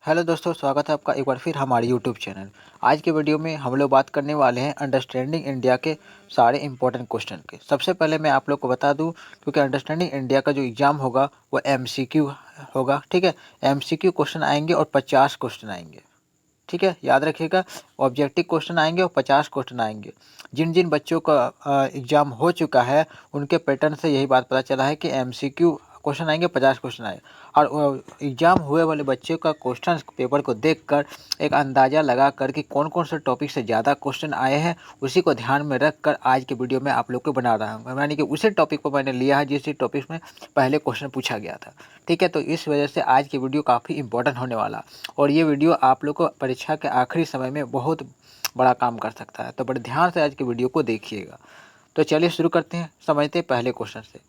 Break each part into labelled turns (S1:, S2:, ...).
S1: Hello दोस्तों, स्वागत है आपका एक बार फिर हमारे यूट्यूब चैनल। आज के वीडियो में हम लोग बात करने वाले हैं अंडरस्टैंडिंग इंडिया के सारे इंपॉर्टेंट क्वेश्चन के। सबसे पहले मैं आप लोग को बता दूं, क्योंकि अंडरस्टैंडिंग इंडिया का जो एग्ज़ाम होगा वो एमसीक्यू होगा। ठीक है, एमसीक्यू क्वेश्चन आएंगे और 50 क्वेश्चन आएंगे। ठीक है, याद रखिएगा। ऑब्जेक्टिव क्वेश्चन आएंगे और 50 क्वेश्चन आएंगे। जिन जिन बच्चों का एग्ज़ाम हो चुका है उनके पैटर्न से यही बात पता चला है कि एमसीक्यू क्वेश्चन आएंगे, 50 क्वेश्चन आएंगे। और एग्ज़ाम हुए वाले बच्चों का क्वेश्चन पेपर को देखकर एक अंदाज़ा लगा कर कि कौन कौन से टॉपिक से ज़्यादा क्वेश्चन आए हैं, उसी को ध्यान में रख कर आज के वीडियो में आप लोग को बना रहा हूँ। यानी कि उसी टॉपिक को मैंने लिया है जिस टॉपिक में पहले क्वेश्चन पूछा गया था। ठीक है, तो इस वजह से आज की वीडियो काफ़ी इंपॉर्टेंट होने वाला, और ये वीडियो आप लोग को परीक्षा के आखिरी समय में बहुत बड़ा काम कर सकता है। तो बड़े ध्यान से आज की वीडियो को देखिएगा। तो चलिए शुरू करते हैं, समझते हैं पहले क्वेश्चन से।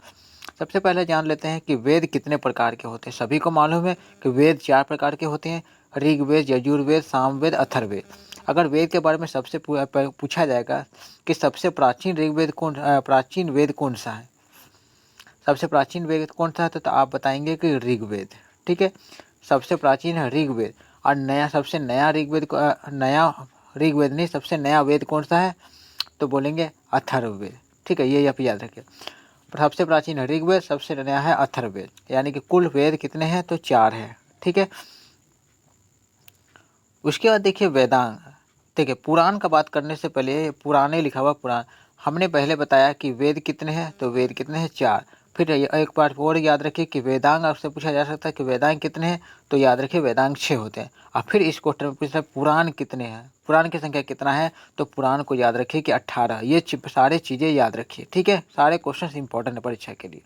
S1: सबसे पहले जान लेते हैं कि वेद कितने प्रकार के होते हैं। सभी को मालूम है कि वेद 4 प्रकार के होते हैं: ऋग्वेद, यजुर्वेद, सामवेद, अथर्ववेद। अगर वेद के बारे में सबसे पूछा जाएगा कि सबसे प्राचीन प्राचीन वेद कौन सा है, सबसे प्राचीन वेद कौन सा है, तो आप बताएंगे कि ऋग्वेद। ठीक है, सबसे प्राचीन है ऋग्वेद। और सबसे नया ऋग्वेद नहीं, सबसे नया वेद कौन सा है, तो बोलेंगे अथर्ववेद। ठीक है, ये आप याद रखिए। सबसे प्राचीन है ऋग्वेद, सबसे नया है अथर्ववेद। यानी कि कुल वेद कितने हैं, तो 4 है। ठीक है, उसके बाद देखिए वेदांग। ठीक है, पुराण का बात करने से पहले पुराने लिखा हुआ पुराण। हमने पहले बताया कि वेद कितने हैं, तो वेद कितने हैं, 4। फिर एक बार और याद रखिए कि वेदांग आपसे पूछा जा सकता है कि वेदांग कितने हैं, तो याद रखिए वेदांग 6 होते हैं। और फिर इस क्वेश्चन में पूछा पुराण कितने हैं, पुराण की संख्या कितना है, तो पुराण को याद रखिए कि 18। ये सारे चीज़ें याद रखिए। ठीक है, सारे क्वेश्चन इंपॉर्टेंट है परीक्षा के लिए।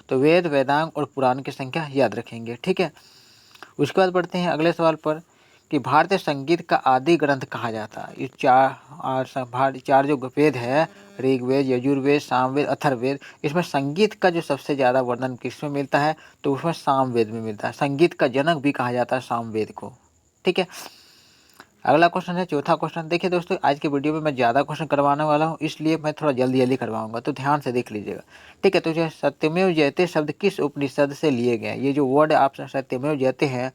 S1: तो वेद, वेदांग और पुराण की संख्या याद रखेंगे। ठीक है, उसके बाद बढ़ते हैं अगले सवाल पर कि भारतीय संगीत का आदि ग्रंथ कहा जाता है। ये चार जो वेद है, ऋग्वेद, यजुर्वेद, सामवेद, अथर्ववेद, इसमें संगीत का जो सबसे ज़्यादा वर्णन किसमें मिलता है, तो उसमें सामवेद में मिलता है। संगीत का जनक भी कहा जाता है सामवेद को। ठीक है, अगला क्वेश्चन है चौथा क्वेश्चन। देखिए दोस्तों, आज की वीडियो में मैं ज़्यादा क्वेश्चन करवाने वाला हूँ, इसलिए मैं थोड़ा जल्दी जल्दी करवाऊंगा, तो ध्यान से देख लीजिएगा। ठीक है, तो जो सत्यमेव जयते शब्द किस उपनिषद से लिए गए हैं, ये जो वर्ड आप सत्यमेव जयते हैं,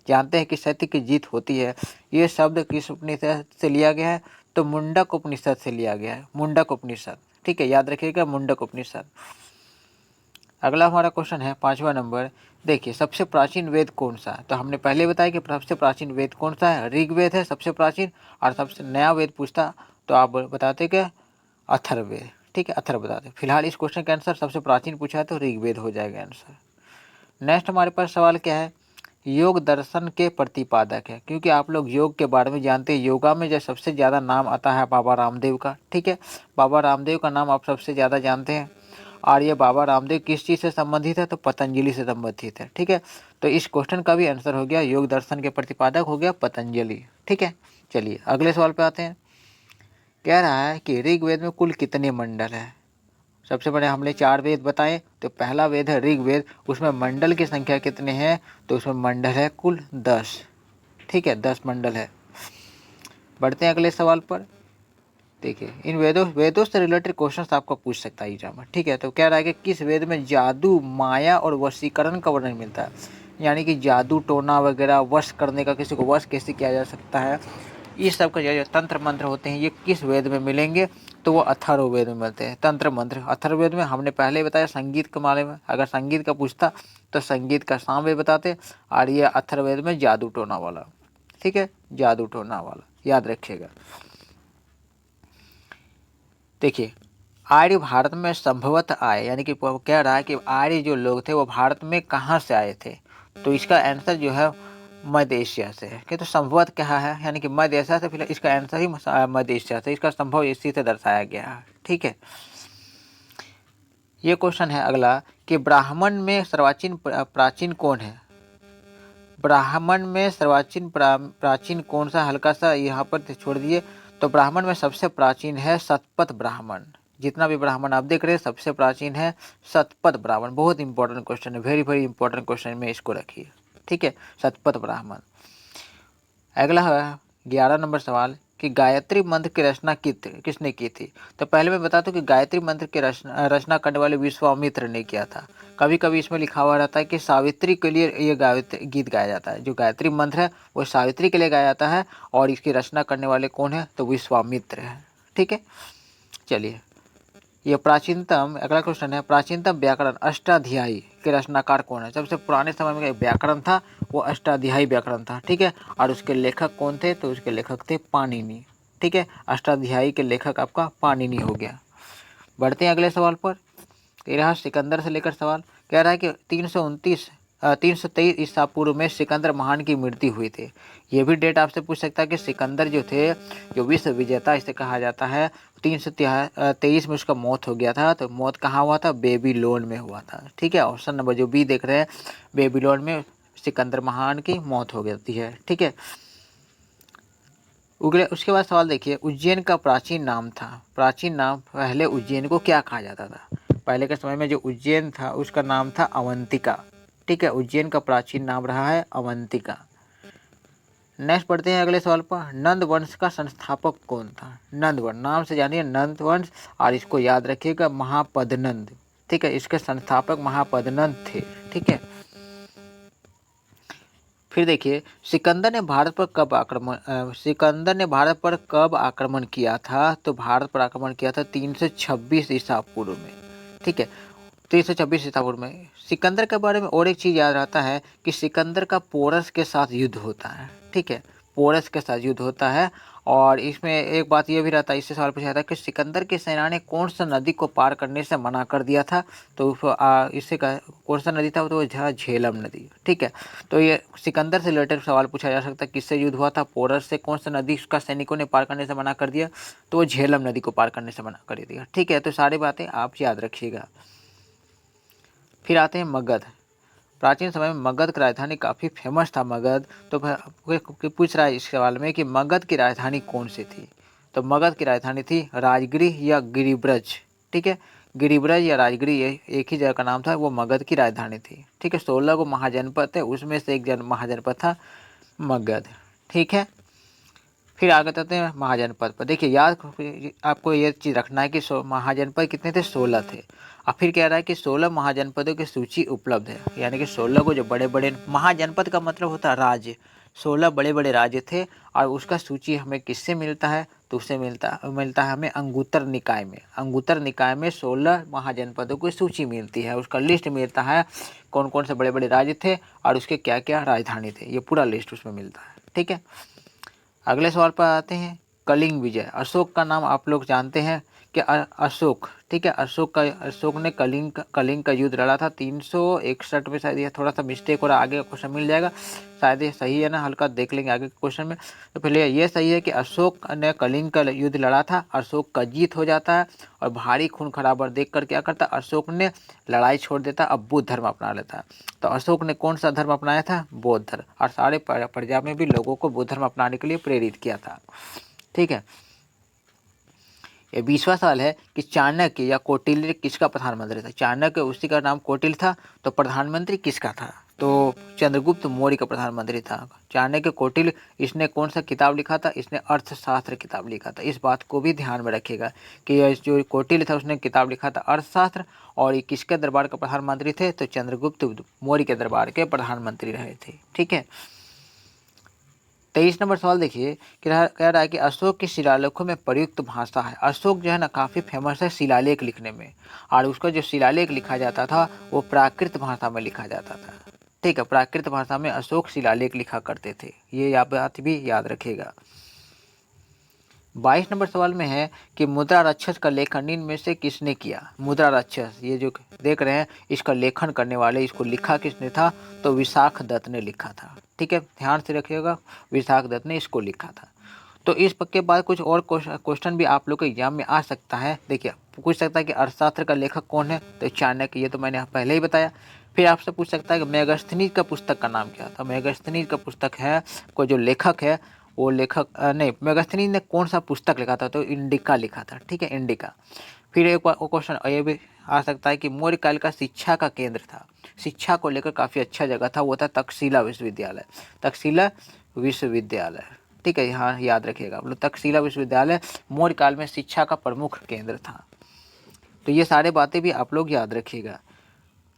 S1: जानते हैं कि सत्य की जीत होती है, ये शब्द किस उपनिषद से लिया गया है, तो मुंडक उपनिषद से लिया गया है। मुंडक उपनिषद। ठीक है, याद रखिएगा, मुंडक उपनिषद। अगला हमारा क्वेश्चन है 5वां नंबर। देखिए, सबसे प्राचीन वेद कौन सा है, तो हमने पहले बताया कि सबसे प्राचीन वेद कौन सा है, ऋग्वेद है सबसे प्राचीन। और सबसे नया वेद पूछता तो आप बताते क्या, अथर्ववेद। ठीक है, अथर्व बताते। फिलहाल इस क्वेश्चन का आंसर सबसे प्राचीन पूछा है तो ऋग्वेद हो जाएगा आंसर। नेक्स्ट हमारे पास सवाल क्या है, योग दर्शन के प्रतिपादक है। क्योंकि आप लोग योग के बारे में जानते हैं, योगा में जो सबसे ज़्यादा नाम आता है बाबा रामदेव का। ठीक है, बाबा रामदेव का नाम आप सबसे ज़्यादा जानते हैं। और ये बाबा रामदेव किस चीज़ से संबंधित है, तो पतंजलि से संबंधित है। ठीक है, तो इस क्वेश्चन का भी आंसर हो गया, योग दर्शन के प्रतिपादक हो गया पतंजलि। ठीक है, चलिए अगले सवाल पे आते हैं। कह रहा है कि ऋग्वेद में कुल कितने मंडल है। सबसे पहले हमने 4 वेद बताए, तो पहला वेद है ऋग्वेद, उसमें मंडल की संख्या कितने हैं, तो उसमें मंडल है कुल 10। ठीक है, 10 मंडल है। बढ़ते हैं अगले सवाल पर। देखिए, इन वेदों से रिलेटेड क्वेश्चंस आपको पूछ सकता है एग्जाम में। ठीक है, तो कह रहा है कि किस वेद में जादू, माया और वशीकरण का वर्णन मिलता है। यानी कि जादू टोना वगैरह, वश करने का, किसी को वश कैसे किया जा सकता है, ये सब का जो तंत्र मंत्र होते हैं, ये किस वेद में मिलेंगे, तो वो अथर्ववेद में मिलते हैं। तंत्र मंत्र अथर्ववेद में। हमने पहले बताया संगीत के बारे में, अगर संगीत का पूछता तो संगीत का सामवेद बताते, और ये अथर्ववेद में जादू टोना वाला। ठीक है, जादू टोना वाला याद रखिएगा। देखिए, आर्य भारत में संभवतः आए, यानी कि कह रहा है कि आर्य जो लोग थे वो भारत में कहाँ से आए थे, तो इसका आंसर जो है मध्य एशिया से है। कि तो संभवत क्या है, यानी कि मध्य एशिया से, फिलहाल इसका आंसर ही मध्य एशिया से, इसका संभव इसी से दर्शाया गया है। ठीक है, ये क्वेश्चन है अगला कि ब्राह्मण में सर्वाचीन प्राचीन कौन है। ब्राह्मण में सर्वाचीन प्राचीन कौन सा, हल्का सा यहाँ पर छोड़ दिए। तो ब्राह्मण में सबसे प्राचीन है शतपथ ब्राह्मण। जितना भी ब्राह्मण आप देख रहे हैं, सबसे प्राचीन है शतपथ ब्राह्मण। बहुत इंपॉर्टेंट क्वेश्चन है, वेरी वेरी इंपॉर्टेंट क्वेश्चन में इसको रखिए। ठीक है, शतपथ ब्राह्मण। अगला है 11 नंबर सवाल कि गायत्री मंत्र की रचना किसने की थी। तो पहले मैं बता दूं कि गायत्री मंत्र की रचना करने वाले विश्वामित्र ने किया था। कभी कभी इसमें लिखा हुआ रहता है कि सावित्री के लिए ये गीत गाया जाता है। जो गायत्री मंत्र है वो सावित्री के लिए गाया जाता है और इसकी रचना करने वाले कौन है, तो विश्वामित्र है। ठीक है, चलिए ये प्राचीनतम, अगला क्वेश्चन है, प्राचीनतम व्याकरण अष्टाध्यायी के रचनाकार कौन है। सबसे पुराने समय में व्याकरण था वो अष्टाध्यायी व्याकरण था। ठीक है, और उसके लेखक कौन थे, तो उसके लेखक थे पाणिनि। ठीक है, अष्टाध्यायी के लेखक आपका पाणिनि हो गया। बढ़ते हैं अगले सवाल पर। ये रहा सिकंदर से लेकर सवाल। कह रहा है कि 323 ईसा पूर्व में सिकंदर महान की मृत्यु हुई थी। ये भी डेट आपसे पूछ सकता है कि सिकंदर जो थे, जो विश्व विजेता इसे कहा जाता है, 323 में उसका मौत हो गया था। तो मौत कहाँ हुआ था, बेबीलोन में हुआ था। ठीक है, ऑप्शन नंबर जो बी देख रहे हैं, बेबीलोन में सिकंदर महान की मौत हो गई है। ठीक है, उसके बाद सवाल देखिए, उज्जैन का प्राचीन नाम था, प्राचीन नाम पहले उज्जैन को क्या कहा जाता था। पहले के समय में जो उज्जैन था उसका नाम था अवंतिका। ठीक है, उज्जैन का प्राचीन नाम रहा है अवंतिका। नेक्स्ट पढ़ते हैं अगले सवाल पर। नंद वंश का संस्थापक कौन था। नंद वंश नाम से जानिए नंद वंश, और इसको याद रखिएगा महापदनंद। ठीक है, इसके संस्थापक महापदनंद थे। ठीक है, फिर देखिए सिकंदर ने भारत पर कब आक्रमण किया था। तो भारत पर आक्रमण किया था 326 ईसा पूर्व में। ठीक है, 326 ईसा पूर्व में। सिकंदर के बारे में और एक चीज़ याद रहता है कि सिकंदर का पोरस के साथ युद्ध होता है। ठीक है, पोरस के साथ युद्ध होता है। और इसमें एक बात यह भी रहता है, इससे सवाल पूछा जाता है कि सिकंदर की सेना ने कौन सा नदी को पार करने से मना कर दिया था। तो इससे कौन सा नदी था, तो वो झेलम नदी। ठीक है, तो ये सिकंदर से रिलेटेड सवाल पूछा जा सकता है, किससे युद्ध हुआ था, पोरस से। कौन सा नदी उसका सैनिकों ने पार करने से मना कर दिया, तो वो झेलम नदी को पार करने से मना कर दिया। ठीक है, तो सारी बातें आप याद रखिएगा। फिर आते हैं मगध। प्राचीन समय में मगध की राजधानी काफ़ी फेमस था मगध। तो पूछ रहा है इस सवाल में कि मगध की राजधानी कौन सी थी। तो मगध की राजधानी थी राजगृह या गिरिब्रज। ठीक है, गिरिब्रज या राजगृह ये एक ही जगह का नाम था, वो मगध की राजधानी थी। ठीक है, 16 को महाजनपद थे, उसमें से एक महाजनपद था मगध। ठीक है, फिर आगे चलते हैं महाजनपद पर। देखिए याद आपको ये चीज़ रखना है कि महाजनपद कितने थे, 16 थे। और फिर कह रहा है कि 16 महाजनपदों की सूची उपलब्ध है, यानी कि 16 को जो बड़े बड़े, महाजनपद का मतलब होता है राज्य, 16 बड़े बड़े राज्य थे। और उसका सूची हमें किससे मिलता है, तो उससे मिलता है हमें अंगुत्तर निकाय में। अंगुत्तर निकाय में 16 महाजनपदों की सूची मिलती है, उसका लिस्ट मिलता है, कौन कौन से बड़े बड़े राज्य थे और उसके क्या क्या राजधानी थे, ये पूरा लिस्ट उसमें मिलता है। ठीक है, अगले सवाल पर आते हैं। कलिंग विजय, अशोक का नाम आप लोग जानते हैं कि अशोक। ठीक है, अशोक ने कलिंग का युद्ध लड़ा था 361 में। शायद ये थोड़ा सा मिस्टेक हो रहा है, आगे का क्वेश्चन मिल जाएगा। शायद ये सही है ना, हल्का देख लेंगे आगे के क्वेश्चन में। तो पहले ये सही है कि अशोक ने कलिंग का युद्ध लड़ा था, अशोक का जीत हो जाता है। और भारी खून खराबा देख कर क्या करता, अशोक ने लड़ाई छोड़ देता, अब बुद्ध धर्म अपना लेता है। तो अशोक ने कौन सा धर्म अपनाया था, बौद्ध धर्म। और सारे प्रजा में भी लोगों को बुद्ध धर्म अपनाने के लिए प्रेरित किया था। ठीक है, ये 20वां सवाल है कि चाणक्य या कौटिल्य किसका प्रधानमंत्री था। चाणक्य उसी का नाम कौटिल्य था, तो प्रधानमंत्री किसका था, तो चंद्रगुप्त मौर्य का प्रधानमंत्री था। चाणक्य कौटिल्य, इसने कौन सा किताब लिखा था, इसने अर्थशास्त्र किताब लिखा था। इस बात को भी ध्यान में रखिएगा कि ये जो कौटिल्य था उसने किताब लिखा था अर्थशास्त्र। और ये किसके दरबार का प्रधानमंत्री थे, तो चंद्रगुप्त मौर्य के दरबार के प्रधानमंत्री रहे थे। ठीक है, 23 नंबर सवाल देखिए, कह रहा है कि अशोक के शिलालेखों में प्रयुक्त भाषा है। अशोक जो है ना काफ़ी फेमस है शिलालेख लिखने में, और उसका जो शिलालेख लिखा जाता था वो प्राकृत भाषा में लिखा जाता था। ठीक है, प्राकृत भाषा में अशोक शिलालेख लिखा करते थे, ये बात भी याद रखिएगा। 22 नंबर सवाल में है कि मुद्रा राक्षस का लेखन इन में से किसने किया। मुद्रा राक्षस ये जो देख रहे हैं, इसका लेखन करने वाले, इसको लिखा किसने था, तो विशाख दत्त ने लिखा था। ठीक है, ध्यान से रखिएगा, विशाख दत्त ने इसको लिखा था। तो इस के बाद कुछ और क्वेश्चन भी आप लोग के एग्जाम में आ सकता है। देखिए पूछ सकता है कि अर्थशास्त्र का लेखक कौन है, तो चाणक्य, ये तो मैंने पहले ही बताया। फिर आपसे पूछ सकता है कि मेगास्थनीज का पुस्तक का नाम क्या था। मेगास्थनीज का पुस्तक है, को जो लेखक है वो लेखक नहीं, मेगास्थनीज ने कौन सा पुस्तक लिखा था, तो इंडिका लिखा था। ठीक है, इंडिका। फिर एक क्वेश्चन ये भी आ सकता है कि मौर्य काल का शिक्षा का केंद्र था, शिक्षा को लेकर काफ़ी अच्छा जगह था, वो था तक्षशिला विश्वविद्यालय। तक्षशिला विश्वविद्यालय। ठीक है, यहाँ याद रखिएगा आप लोग। तक्षशिला विश्वविद्यालय मौर्य काल में शिक्षा का प्रमुख केंद्र था। तो ये सारे बातें भी आप लोग याद रखिएगा।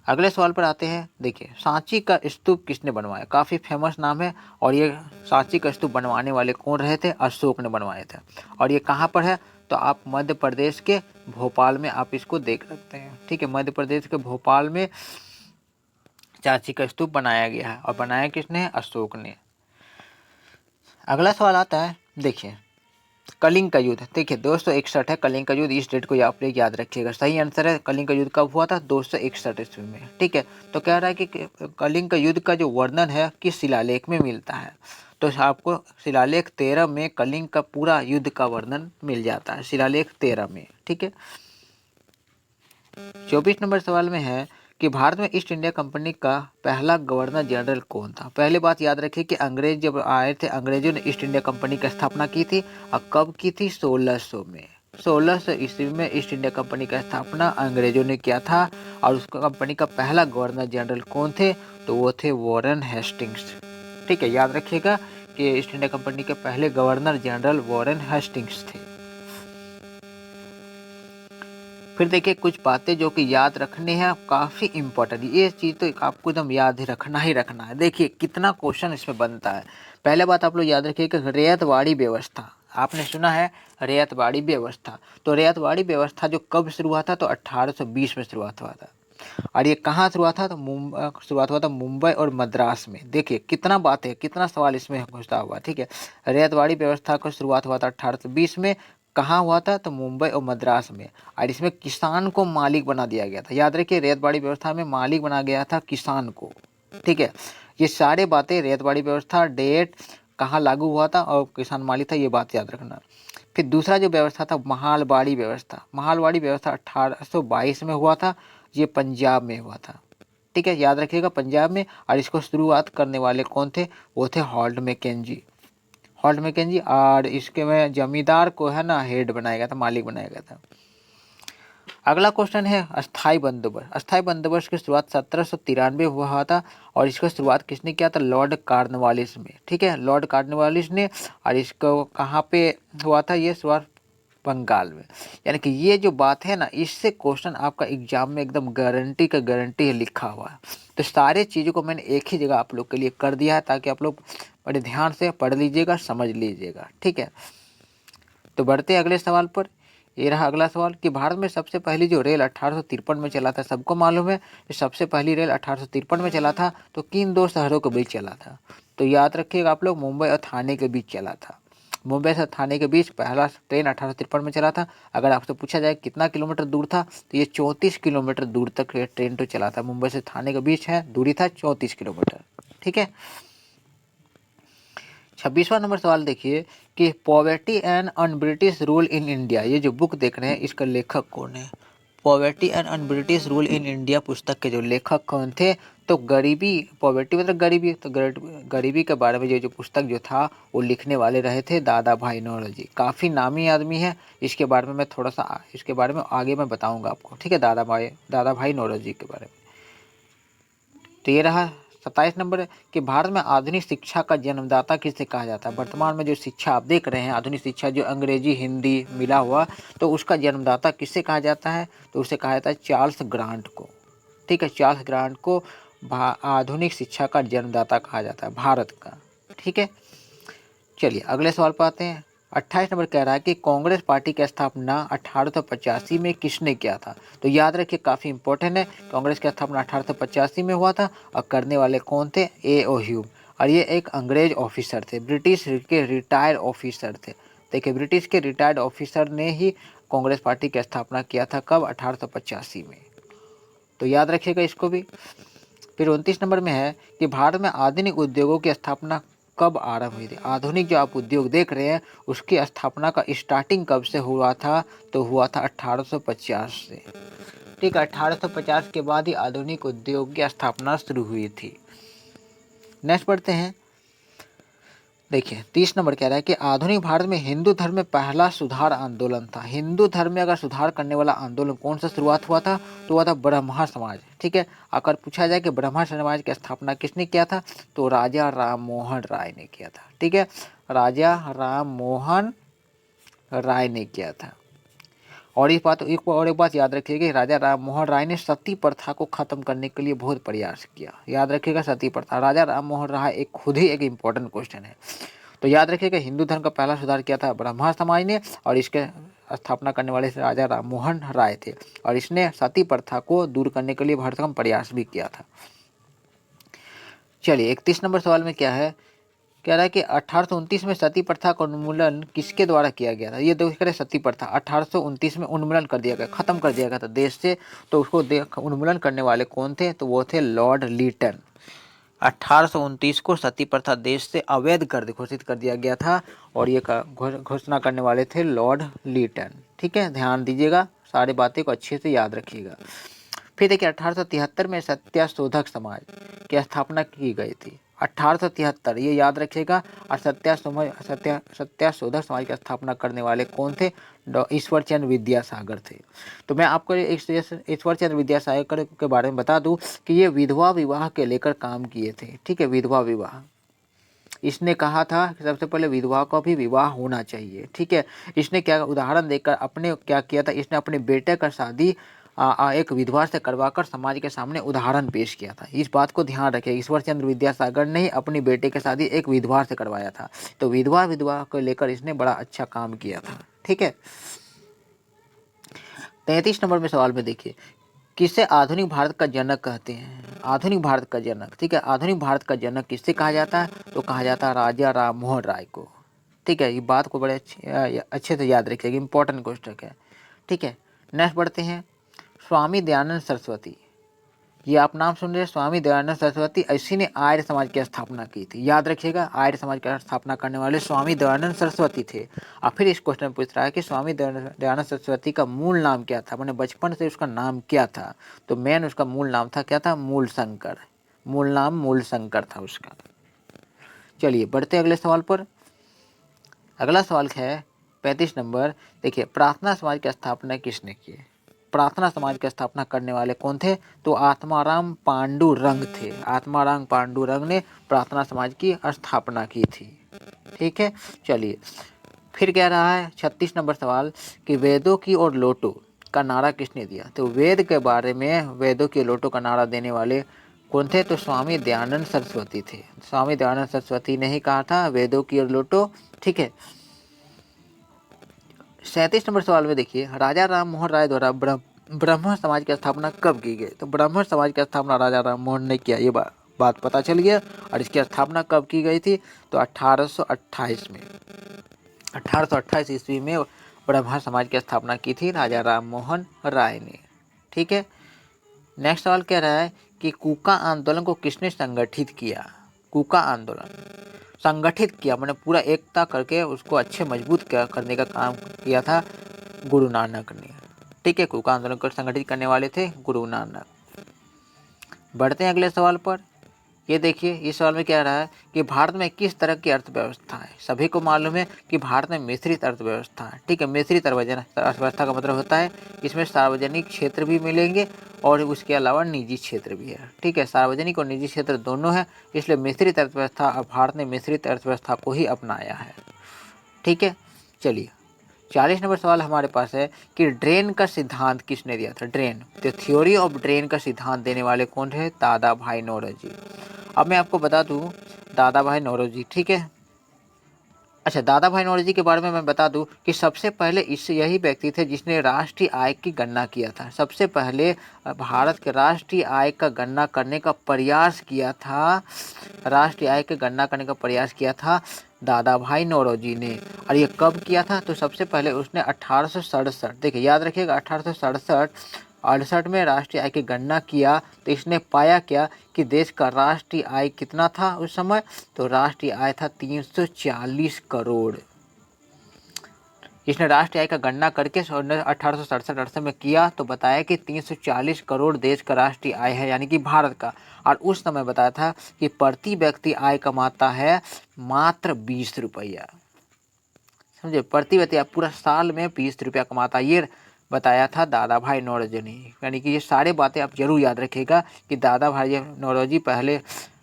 S1: अगले सवाल पर आते हैं। देखिए, सांची का स्तूप किसने बनवाया? काफ़ी फेमस नाम है, और ये सांची का स्तूप बनवाने वाले कौन रहे थे? अशोक ने बनवाए थे। और ये कहाँ पर है? तो आप मध्य प्रदेश के भोपाल में आप इसको देख सकते हैं। ठीक है, मध्य प्रदेश के भोपाल में सांची का स्तूप बनाया गया है, और बनाया किसने है? अशोक ने। अगला सवाल आता है, देखिए, कलिंग का युद्ध। देखिए 261 है कलिंग का युद्ध, इस डेट को आप लोग याद रखिएगा। सही आंसर है, कलिंग का युद्ध कब हुआ था? 261 ईस्वी में। ठीक है, तो कह रहा है कि कलिंग का युद्ध का जो वर्णन है किस शिलालेख में मिलता है? तो आपको शिलालेख 13 में कलिंग का पूरा युद्ध का वर्णन मिल जाता है, शिलालेख 13 में। ठीक है, 24 नंबर सवाल में है कि भारत में ईस्ट इंडिया कंपनी का पहला गवर्नर जनरल कौन था? पहले बात याद रखिए कि अंग्रेज जब आए थे, अंग्रेजों ने ईस्ट इंडिया कंपनी की स्थापना की थी। और कब की थी? 1600 में। 1600 ईस्वी में ईस्ट इंडिया कंपनी का स्थापना अंग्रेजों ने किया था। और उस कंपनी का पहला गवर्नर जनरल कौन थे? तो वो थे वॉरेन हेस्टिंग्स। ठीक है, याद रखिएगा कि ईस्ट इंडिया कंपनी के पहले गवर्नर जनरल वॉरेन हेस्टिंग्स थे। फिर देखिए कुछ बातें जो कि याद रखनी है, काफ़ी इंपॉर्टेंट, ये चीज़ तो आपको एकदम याद ही रखना है। देखिए कितना क्वेश्चन इसमें बनता है। पहले बात आप लोग याद रखिए कि रैयतवाड़ी व्यवस्था, आपने सुना है रैयतवाड़ी व्यवस्था। तो रैयतवाड़ी व्यवस्था जो कब शुरू हुआ था? तो 1820 में शुरुआत हुआ था। और ये कहाँ शुरुआत था? तो शुरुआत हुआ था मुंबई और मद्रास में। देखिए कितना बात है, कितना सवाल इसमें घुसा हुआ। ठीक है, रैयतवाड़ी व्यवस्था का शुरुआत हुआ था 1820 में। कहाँ हुआ था? तो मुंबई और मद्रास में। और इसमें किसान को मालिक बना दिया गया था। याद रखिए रैयतवाड़ी व्यवस्था में मालिक बना गया था किसान को। ठीक है, ये सारे बातें, रैयतवाड़ी व्यवस्था, डेट, कहाँ लागू हुआ था और किसान मालिक था, ये बात याद रखना। फिर दूसरा जो व्यवस्था था महालवाड़ी व्यवस्था। महालवाड़ी व्यवस्था 1822 में हुआ था, ये पंजाब में हुआ था। ठीक है, याद रखिएगा पंजाब में। और इसको शुरुआत करने वाले कौन थे? वो थे हॉल्ट मैकेंजी। Holt Mackenzie. और इसके में जमींदार को है ना हेड बनाया गया था, मालिक बनाया गया था। अगला क्वेश्चन है अस्थाई बंदोबस्त। अस्थाई बंदोबस्त की शुरुआत 1793 हुआ था। और इसका शुरुआत किसने किया था? लॉर्ड कॉर्नवालिस में। ठीक है, लॉर्ड कॉर्नवालिस ने। और इसको कहाँ पे हुआ था? ये शुरुआत बंगाल में। यानी कि ये जो बात है ना, इससे क्वेश्चन आपका एग्जाम में एकदम गारंटी का गारंटी है लिखा हुआ है। तो सारे चीज़ों को मैंने एक ही जगह आप लोग के लिए कर दिया है, ताकि आप लोग बड़े ध्यान से पढ़ लीजिएगा, समझ लीजिएगा। ठीक है, तो बढ़ते हैं अगले सवाल पर। ये रहा अगला सवाल कि भारत में सबसे पहली जो रेल 1853 में चला था, सबको मालूम है कि सबसे पहली रेल 1853 में चला था। तो किन दो शहरों के बीच चला था? तो याद रखिएगा आप लोग, मुंबई और थाने के बीच चला था। मुंबई से थाने के बीच पहला ट्रेन 1853 में चला था। अगर आपसे पूछा जाए कितना किलोमीटर दूर था, तो ये 34 किलोमीटर दूर तक ये ट्रेन तो चला था। मुंबई से थाने के बीच है, दूरी था 34 किलोमीटर। ठीक है, 26वां नंबर सवाल देखिए कि poverty and un British rule in India, ये जो बुक देख रहे हैं इसका लेखक कौन है? Poverty and un British rule in India पुस्तक के जो लेखक कौन थे? तो गरीबी, पॉवर्टी मतलब गरीबी, तो गरीबी के बारे में जो पुस्तक जो था वो लिखने वाले रहे थे दादा भाई नौरोजी। काफ़ी नामी आदमी है, इसके बारे में मैं थोड़ा सा इसके बारे में आगे मैं बताऊंगा आपको। ठीक है, दादा भाई नौरोजी के बारे में। तो ये रहा 27 नंबर कि भारत में आधुनिक शिक्षा का जन्मदाता किसे कहा जाता है? वर्तमान में जो शिक्षा आप देख रहे हैं, आधुनिक शिक्षा जो अंग्रेजी हिंदी मिला हुआ, तो उसका जन्मदाता किसे कहा जाता है? तो उसे कहा जाता है चार्ल्स ग्रांट को। ठीक है, चार्ल्स ग्रांट को आधुनिक शिक्षा का जन्मदाता कहा जाता है भारत का। ठीक है, चलिए अगले सवाल पर आते हैं। 28 नंबर कह रहा है कि कांग्रेस पार्टी की स्थापना 1885 में किसने किया था? तो याद रखिए काफ़ी इंपॉर्टेंट है, कांग्रेस की स्थापना 1885 में हुआ था। और करने वाले कौन थे? ए.ओ. ह्यूम। और ये एक अंग्रेज ऑफिसर थे, ब्रिटिश के रिटायर्ड ऑफिसर थे। देखिए ब्रिटिश के रिटायर्ड ऑफिसर ने ही कांग्रेस पार्टी की स्थापना किया था। कब? 1885 में। तो याद रखिएगा इसको भी। फिर 29 नंबर में है कि भारत में आधुनिक उद्योगों की स्थापना कब आरंभ हुई थी? आधुनिक जो आप उद्योग देख रहे हैं उसकी स्थापना का स्टार्टिंग कब से हुआ था? तो हुआ था 1850 से। ठीक है, 1850 के बाद ही आधुनिक उद्योग की स्थापना शुरू हुई थी। नेक्स्ट पढ़ते हैं देखिए 30 नंबर कह रहा है कि आधुनिक भारत में हिंदू धर्म में पहला सुधार आंदोलन था। हिंदू धर्म में अगर सुधार करने वाला आंदोलन कौन सा शुरुआत हुआ था, तो हुआ था ब्रह्मा समाज। ठीक है, अगर पूछा जाए कि ब्रह्मा समाज की स्थापना किसने किया था, तो राजा राम मोहन राय ने किया था। ठीक है, राजा राम मोहन राय ने किया था। और एक बात याद रखिएगा कि राजा राम मोहन राय ने सती प्रथा को खत्म करने के लिए बहुत प्रयास किया। याद रखिएगा, सती प्रथा, राजा राम मोहन राय एक खुद ही एक इम्पोर्टेंट क्वेश्चन है। तो याद रखिएगा, हिंदू धर्म का पहला सुधार किया था ब्रह्मा समाज ने, और इसके स्थापना करने वाले राजा राम मोहन राय थे, और इसने सती प्रथा को दूर करने के लिए भरसक प्रयास भी किया था। चलिए 31 नंबर सवाल में क्या है, कह रहा है कि 1829 में सती प्रथा का उन्मूलन किसके द्वारा किया गया था। ये देख रहे, सती प्रथा 1829 में उन्मूलन कर दिया गया, खत्म कर दिया गया था देश से। तो उसको उन्मूलन करने वाले कौन थे, तो वो थे लॉर्ड लीटन। 1829 को सती प्रथा देश से अवैध कर घोषित कर दिया गया था, और ये घोषणा करने वाले थे लॉर्ड लीटन। ठीक है, ध्यान दीजिएगा, सारी बातें को अच्छे से याद रखिएगा। फिर देखिए 1873 में सत्याशोधक समाज की स्थापना की गई थी। 1873, ये याद रखिएगा। और सत्याशोधक समाज की स्थापना करने वाले कौन थे, ईश्वर चंद्र विद्यासागर थे। तो मैं आपको ईश्वर चंद्र विद्यासागर के बारे में बता दूं कि ये विधवा विवाह के लेकर काम किए थे। ठीक है, विधवा विवाह, इसने कहा था कि सबसे पहले विधवा का भी विवाह होना चाहिए। ठीक है, इसने क्या उदाहरण देकर अपने क्या किया था, इसने अपने बेटे का शादी एक विधवा से करवाकर समाज के सामने उदाहरण पेश किया था। इस बात को ध्यान रखें, ईश्वर चंद्र विद्यासागर ने ही अपनी बेटे की शादी एक विधवा से करवाया था। तो विधवा को लेकर इसने बड़ा अच्छा काम किया था। ठीक है, 33 नंबर में सवाल में देखिए, किसे आधुनिक भारत का जनक कहते हैं। आधुनिक भारत का जनक, ठीक है, आधुनिक भारत का जनक किससे कहा जाता है, तो कहा जाता है राजा राम मोहन राय को। ठीक है, ये बात को बड़े अच्छे से याद रखिएगा, इंपॉर्टेंट क्वेश्चन है। ठीक है, नेक्स्ट बढ़ते हैं, स्वामी दयानंद सरस्वती। ये आप नाम सुन रहे हैं, स्वामी दयानंद सरस्वती, इसी ने आर्य समाज की स्थापना की थी। याद रखिएगा, आर्य समाज की स्थापना करने वाले स्वामी दयानंद सरस्वती थे। और फिर इस क्वेश्चन में पूछ रहा है कि स्वामी दयानंद सरस्वती का मूल नाम क्या था, मैंने बचपन से उसका नाम क्या था, तो मेन उसका मूल नाम था क्या था, मूल शंकर। मूल नाम मूल शंकर था उसका। चलिए बढ़ते अगले सवाल पर। अगला सवाल है 35 नंबर। देखिए, प्रार्थना समाज की स्थापना किसने की। प्रार्थना समाज की स्थापना करने वाले कौन थे, तो आत्माराम पांडुरंग थे। आत्माराम पांडुरंग ने प्रार्थना समाज की स्थापना की थी। ठीक है, चलिए फिर कह रहा है 36 नंबर सवाल कि वेदों की और लोटो का नारा किसने दिया। तो वेद के बारे में, वेदों की लोटो का नारा देने वाले कौन थे, तो स्वामी दयानंद सरस्वती थे। स्वामी दयानंद सरस्वती ने ही कहा था वेदों की और लोटो। ठीक है, 37 नंबर सवाल में देखिए, राजा राम मोहन राय द्वारा ब्राह्मण समाज की स्थापना कब की गई। तो ब्राह्मण समाज की स्थापना राजा राम मोहन ने किया, ये बात पता चल गया। और इसकी स्थापना कब की गई थी, तो 1828 में। 1828 ईस्वी में ब्राह्मण समाज की स्थापना की थी राजा राम मोहन राय ने। ठीक है, नेक्स्ट सवाल कह रहा है कि कूका आंदोलन को किसने संगठित किया। कूका आंदोलन संगठित किया, मैंने पूरा एकता करके उसको अच्छे मजबूत करने का काम किया था गुरु नानक ने। ठीक है, कूका आंदोलन को संगठित करने वाले थे गुरु नानक। बढ़ते हैं अगले सवाल पर। ये देखिए, इस सवाल में क्या रहा है कि भारत में किस तरह की अर्थव्यवस्था है। सभी को मालूम है कि भारत में मिश्रित अर्थव्यवस्था है। ठीक है, मिश्रित अर्थव्यवस्था का मतलब होता है इसमें सार्वजनिक क्षेत्र भी मिलेंगे और उसके अलावा निजी क्षेत्र भी है। ठीक है, सार्वजनिक और निजी क्षेत्र दोनों है, इसलिए मिश्रित अर्थव्यवस्था, और भारत ने मिश्रित अर्थव्यवस्था को ही अपनाया है। ठीक है, चलिए 40 नंबर सवाल हमारे पास है कि ड्रेन का सिद्धांत किसने दिया था। ड्रेन, तो थ्योरी ऑफ ड्रेन का सिद्धांत देने वाले कौन थे, दादा भाई नौरोजी। अब मैं आपको बता दूं, दादा भाई नौरोजी। ठीक है, अच्छा, दादा भाई नौरोजी के बारे में मैं बता दूं कि सबसे पहले यही व्यक्ति थे जिसने राष्ट्रीय आय की गणना किया था। सबसे पहले भारत के राष्ट्रीय आय का गणना करने का प्रयास किया था, राष्ट्रीय आय की गणना करने का प्रयास किया था दादा भाई नौरोजी ने। और ये कब किया था, तो सबसे पहले उसने 1867, देखिए याद रखिएगा, 1867 में राष्ट्रीय आय की गणना किया। तो इसने पाया क्या कि देश का राष्ट्रीय आय कितना था उस समय, तो राष्ट्रीय आय था 340 करोड़। इसने राष्ट्रीय आय का गणना करके 1867-68 में किया तो बताया कि 340 करोड़ देश का राष्ट्रीय आय है, यानी कि भारत का। और उस समय बताया था कि प्रति व्यक्ति आय कमाता है मात्र 20 रुपया। समझे, प्रति व्यक्ति पूरा साल में 20 रुपया कमाता, ये बताया था दादा भाई नौरोजी ने। यानी कि ये सारे बातें आप जरूर याद रखिएगा कि दादा भाई नौरोजी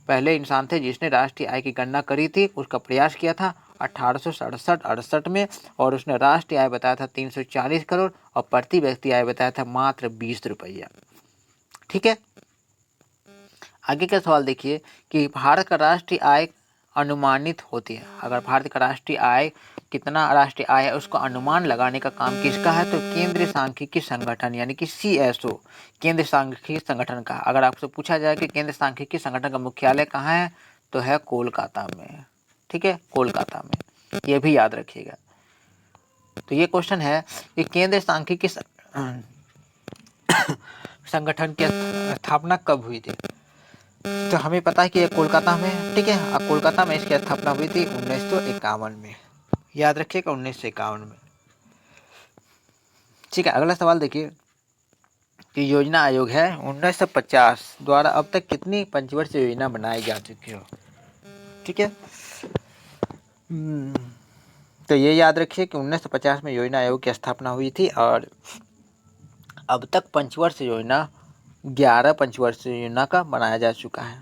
S1: पहले इंसान थे जिसने राष्ट्रीय आय की गणना करी थी, उसका प्रयास किया था 1867-68 में, और उसने राष्ट्रीय आय बताया था 340 करोड़ और प्रति व्यक्ति आय बताया था मात्र 20 रुपया। ठीक है, आगे का सवाल देखिए कि भारत का राष्ट्रीय आय अनुमानित होती है। अगर भारत का राष्ट्रीय आय कितना राष्ट्रीय आय है उसको अनुमान लगाने का काम किसका है, तो केंद्रीय सांख्यिकी संगठन यानी कि CSO, केंद्रीय सांख्यिकी संगठन का। अगर आपसे पूछा जाए कि केंद्रीय सांख्यिकी संगठन का मुख्यालय कहाँ है, तो है कोलकाता में। ठीक है, कोलकाता में, ये भी याद रखिएगा। तो ये क्वेश्चन है कि केंद्रीय सांख्यिकी संगठन की स्थापना कब हुई थी, तो हमें पता है कि ये कोलकाता में। ठीक है, अब कोलकाता में इसकी स्थापना हुई थी 1951 में, याद रखिएगा 1951 में। ठीक है, अगला सवाल देखिए कि योजना आयोग है 1950 द्वारा अब तक कितनी पंचवर्षीय योजना बनाई जा चुकी हो। ठीक है, तो ये याद रखिए कि 1950 में योजना आयोग की स्थापना हुई थी और अब तक पंचवर्षीय योजना 11 पंचवर्षीय योजना का बनाया जा चुका है।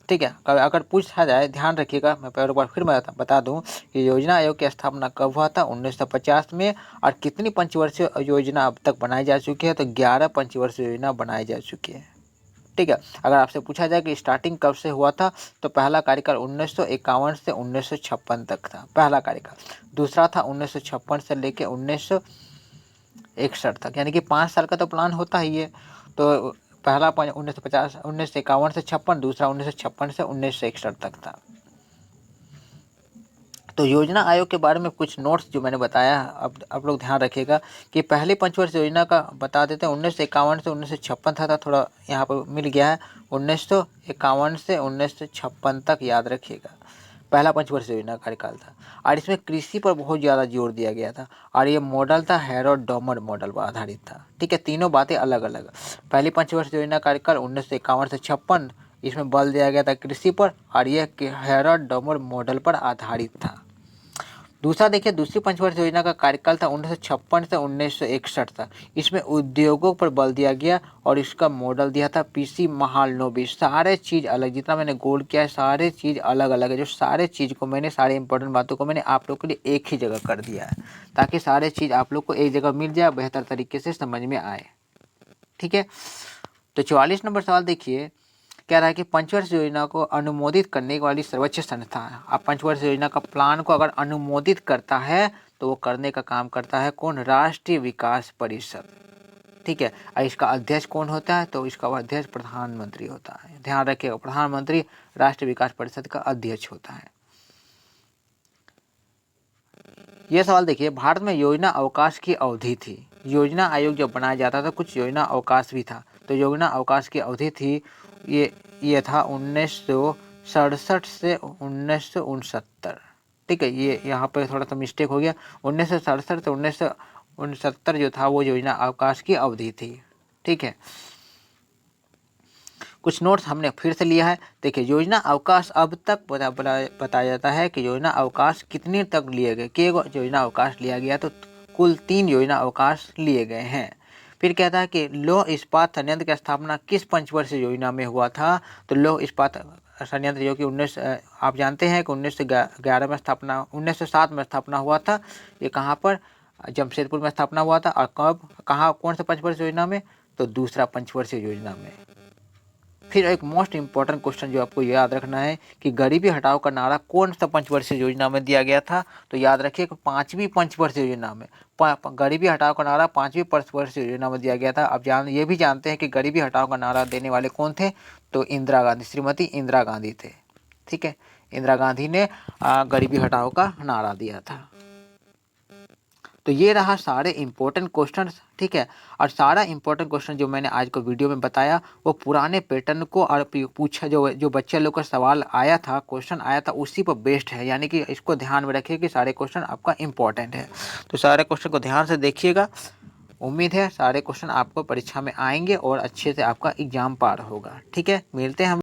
S1: ठीक है, अगर पूछा जाए, ध्यान रखिएगा, मैं एक बार फिर बता दूं कि योजना आयोग की स्थापना कब हुआ था, 1950 में, और कितनी पंचवर्षीय योजना अब तक बनाई जा चुकी है, तो 11 पंचवर्षीय योजना बनाई जा चुकी है। ठीक है, अगर आपसे पूछा जाए कि स्टार्टिंग कब से हुआ था, तो पहला कार्यकाल 1951 से 1956 तक था, पहला कार्यकाल। दूसरा था 1956 से लेकर 1961 तक, यानी कि 5 साल का तो प्लान होता ही है। तो पहला 1951 से 56, दूसरा 1956 से 1961 तक था। तो योजना आयोग के बारे में कुछ नोट्स जो मैंने बताया, अब आप लोग ध्यान रखिएगा कि पहले पंचवर्षीय योजना का बता देते हैं, 1951 से 1956 था, थोड़ा यहाँ पर मिल गया है, 1951 से 1956 तक याद रखिएगा, पहला पंचवर्षीय योजना कार्यकाल था। और इसमें कृषि पर बहुत ज़्यादा जोर दिया गया था, और ये मॉडल था हैरोल्ड डॉमर मॉडल पर आधारित था। ठीक है, तीनों बातें अलग अलग। पहली पंचवर्षीय योजना कार्यकाल 1951 से 56, इसमें बल दिया गया था कृषि पर, और यह हैरोल्ड डॉमर मॉडल पर आधारित था। दूसरा देखिए, दूसरी पंचवर्षीय योजना का कार्यकाल था 1956 से 1961 तक, इसमें उद्योगों पर बल दिया गया और इसका मॉडल दिया था PC महालनोबिस। सारे चीज़ अलग, जितना मैंने गोल किया है सारे चीज़ अलग अलग है, जो सारे चीज़ को मैंने, सारे इंपॉर्टेंट बातों को मैंने आप लोग के लिए एक ही जगह कर दिया है, ताकि सारे चीज़ आप लोग को एक जगह मिल जाए, बेहतर तरीके से समझ में आए। ठीक है, तो 44 नंबर सवाल देखिए, कह रहा है कि पंचवर्षीय योजना को अनुमोदित करने वाली सर्वोच्च संस्था है। अब पंचवर्षीय योजना का प्लान को अगर अनुमोदित करता है तो वो करने का काम करता है कौन, राष्ट्रीय विकास परिषद। ठीक है, और इसका अध्यक्ष कौन होता है, तो इसका अध्यक्ष प्रधानमंत्री होता है। ध्यान रखिएगा, प्रधानमंत्री राष्ट्रीय विकास परिषद का अध्यक्ष होता है। यह सवाल देखिए, भारत में योजना अवकाश की अवधि थी। योजना आयोग जब बनाया जाता था कुछ योजना अवकाश भी था, तो योजना अवकाश की अवधि थी ये था 1967 से 1969। ठीक है, ये यहाँ पर थोड़ा सा मिस्टेक हो गया, 1967 से 1969 जो था वो योजना अवकाश की अवधि थी। ठीक है, कुछ नोट्स हमने फिर से लिया है। देखिए, योजना अवकाश अब तक बताया जाता है कि योजना अवकाश कितने तक लिए गए, कि योजना अवकाश लिया गया, तो कुल 3 योजना अवकाश लिए गए हैं। फिर कहता है कि लौह इस्पात संयंत्र की स्थापना किस पंचवर्षीय योजना में हुआ था, तो लौह इस्पात संयंत्र जो कि आप जानते हैं कि 1911 में स्थापना, 1907 में स्थापना हुआ था। ये कहाँ पर, जमशेदपुर में स्थापना हुआ था, और कब, कहाँ, कौन सा पंचवर्षीय योजना में, तो दूसरा पंचवर्षीय योजना में। फिर एक मोस्ट इंपॉर्टेंट क्वेश्चन जो आपको याद रखना है कि गरीबी हटाओ का नारा कौन सा पंचवर्षीय योजना में दिया गया था, तो याद रखिए 5वीं पंचवर्षीय योजना में गरीबी हटाओ का नारा 5वीं पंचवर्षीय योजना में दिया गया था। अब ये भी जानते हैं कि गरीबी हटाओ का नारा देने वाले कौन थे, तो इंदिरा गांधी, श्रीमती इंदिरा गांधी थे। ठीक है, इंदिरा गांधी ने गरीबी हटाओ का नारा दिया था। तो ये रहा सारे इंपॉर्टेंट क्वेश्चन, ठीक है। और सारा इंपॉर्टेंट क्वेश्चन जो मैंने आज को वीडियो में बताया वो पुराने पैटर्न को और पूछा जो बच्चे लोग का सवाल आया था, क्वेश्चन आया था, उसी पर बेस्ड है। यानी कि इसको ध्यान में रखिए कि सारे क्वेश्चन आपका इंपॉर्टेंट है। तो सारे क्वेश्चन को ध्यान से देखिएगा। उम्मीद है सारे क्वेश्चन आपको परीक्षा में आएंगे और अच्छे से आपका एग्जाम पार होगा। ठीक है, मिलते हैं हम।